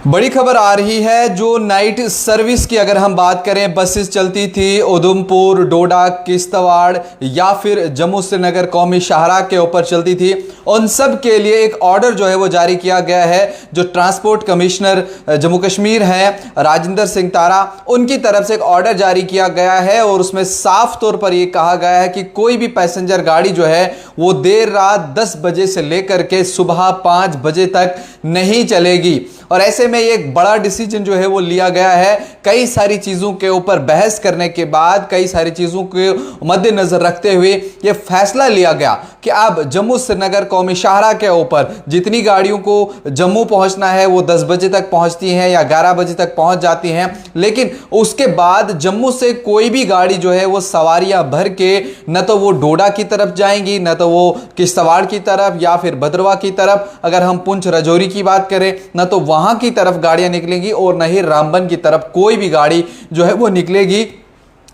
बड़ी खबर आ रही है। जो नाइट सर्विस की अगर हम बात करें, बसेस चलती थी उधमपुर, डोडा, किश्तवाड़ या फिर जम्मू श्रीनगर कौमी शाहराह के ऊपर चलती थी, उन सब के लिए एक ऑर्डर जो है वो जारी किया गया है। जो ट्रांसपोर्ट कमिश्नर जम्मू कश्मीर हैं राजिंदर सिंह तारा, उनकी तरफ से एक ऑर्डर जारी किया गया है और उसमें साफ तौर पर यह कहा गया है कि कोई भी पैसेंजर गाड़ी जो है वो देर रात 10 बजे से लेकर के सुबह 5 बजे तक नहीं चलेगी। और ऐसे में एक बड़ा डिसीजन जो है वो लिया गया है। कई सारी चीजों के ऊपर बहस करने के बाद, कई सारी चीजों के मद्देनजर रखते हुए यह फैसला लिया गया कि अब जम्मू श्रीनगर कौमी शाहराह के ऊपर जितनी गाड़ियों को जम्मू पहुंचना है वो 10 बजे तक पहुंचती हैं या 11 बजे तक पहुंच जाती हैं, लेकिन उसके बाद जम्मू से कोई भी गाड़ी जो है वो सवारियां भर के न तो वो डोडा की तरफ जाएंगी, न तो वो किश्तवाड़ की तरफ या फिर भद्रवाह की तरफ, अगर हम पुंछ राजौरी की बात करें, न तो वहां की तरफ गाड़ियां निकलेंगी और न ही रामबन की तरफ कोई भी गाड़ी जो है वो निकलेगी।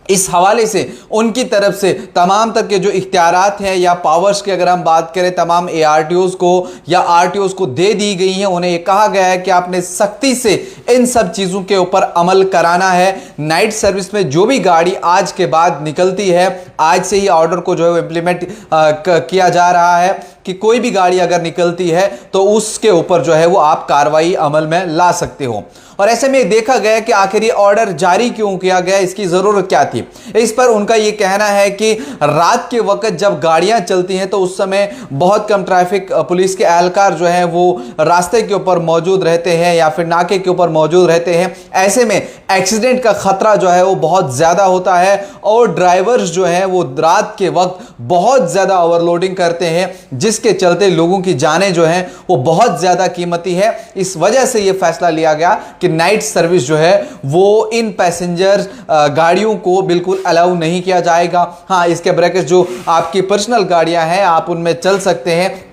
इस हवाले से उनकी तरफ से तमाम तक के जो इख्तियारात हैं या पावर्स की अगर हम बात करें, तमाम ARTOs को या RTOs को दे दी गई हैं। उन्हें यह कहा गया है कि आपने सख्ती से इन सब चीज़ों के ऊपर अमल कराना है। नाइट सर्विस में जो भी गाड़ी आज के बाद निकलती है, आज से ही ऑर्डर को जो है इम्प्लीमेंट किया जा रहा है कि कोई भी गाड़ी अगर निकलती है तो उसके ऊपर जो है वो आप कार्रवाई अमल में ला सकते हो। और ऐसे में देखा गया कि आखिर ये ऑर्डर जारी क्यों किया गया, इसकी जरूरत क्या थी। इस पर उनका ये कहना है कि रात के वक्त जब गाड़ियां चलती हैं तो उस समय बहुत कम ट्रैफिक पुलिस के एहलकार जो है वो रास्ते के ऊपर मौजूद रहते हैं या फिर नाके के ऊपर मौजूद रहते हैं। ऐसे में एक्सीडेंट का खतरा जो है वो बहुत ज्यादा होता है और ड्राइवर्स जो है वो रात के वक्त बहुत ज्यादा ओवरलोडिंग करते हैं, जिसके चलते लोगों की जानें जो है वो बहुत ज्यादा कीमती है। इस वजह से यह फैसला लिया गया कि नाइट सर्विस जो है वो इन पैसेंजर गाड़ियों को बिल्कुल अलाउ नहीं किया जाएगा। हाँ, इसके ब्रैकेट जो आपकी पर्सनल गाड़ियां हैं आप उनमें चल सकते हैं,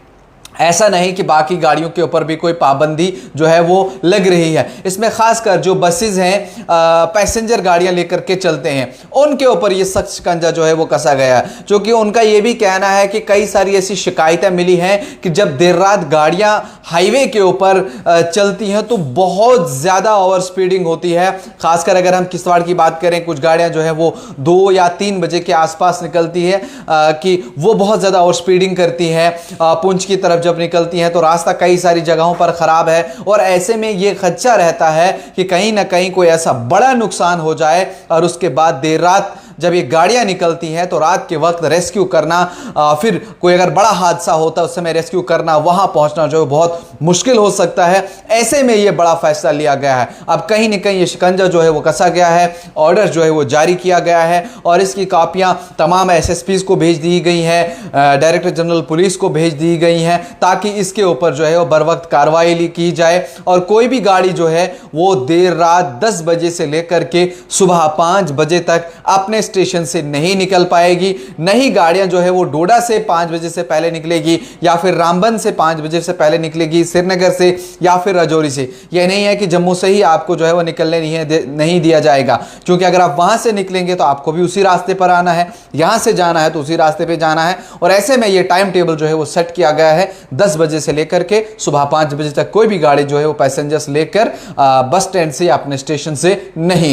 ऐसा नहीं कि बाकी गाड़ियों के ऊपर भी कोई पाबंदी जो है वो लग रही है। इसमें खासकर जो बसेस हैं, पैसेंजर गाड़ियां लेकर के चलते हैं, उनके ऊपर ये सख्त शिकंजा जो है वो कसा गया है। क्योंकि उनका ये भी कहना है कि कई सारी ऐसी शिकायतें मिली हैं कि जब देर रात गाड़ियां हाईवे के ऊपर चलती हैं तो बहुत ज़्यादा ओवर स्पीडिंग होती है। खासकर अगर हम किश्तवाड़ की बात करें, कुछ गाड़ियां जो है वो 2 या 3 बजे के आसपास निकलती है कि वो बहुत ज़्यादा ओवर स्पीडिंग करती हैं। पुंछ की तरफ जब निकलती हैं तो रास्ता कई सारी जगहों पर खराब है और ऐसे में यह खदशा रहता है कि कहीं ना कहीं कोई ऐसा बड़ा नुकसान हो जाए और उसके बाद देर रात जब ये गाड़ियां निकलती हैं तो रात के वक्त रेस्क्यू करना, फिर कोई अगर बड़ा हादसा होता है उस समय रेस्क्यू करना, वहां पहुंचना जो है बहुत मुश्किल हो सकता है। ऐसे में ये बड़ा फैसला लिया गया है। अब कहीं ना कहीं ये शिकंजा जो है वो कसा गया है, ऑर्डर जो है वो जारी किया गया है और इसकी कापियां तमाम SSPs को भेज दी गई हैं, डायरेक्टर जनरल पुलिस को भेज दी गई हैं, ताकि इसके ऊपर जो है वो बर वक्त कार्रवाई की जाए और कोई भी गाड़ी जो है वो देर रात 10 बजे से लेकर के सुबह 5 बजे तक अपने स्टेशन से नहीं निकल पाएगी। नहीं गाड़ियां जो है वो डोडा से 5 बजे से पहले निकलेगी या फिर रामबन से 5 बजे से पहले निकलेगी, श्रीनगर से या फिर राजौरी से। यह नहीं है कि जम्मू से ही आपको जो है वो निकलने नहीं दिया जाएगा, क्योंकि अगर आप वहां से निकलेंगे तो आपको भी उसी रास्ते पर आना है, यहां से जाना है तो उसी रास्ते पर जाना है। और ऐसे में यह टाइम टेबल जो है वो सेट किया गया है, 10 बजे से लेकर के सुबह 5 बजे तक कोई भी गाड़ी जो है वो पैसेंजर्स लेकर बस स्टैंड से अपने स्टेशन से नहीं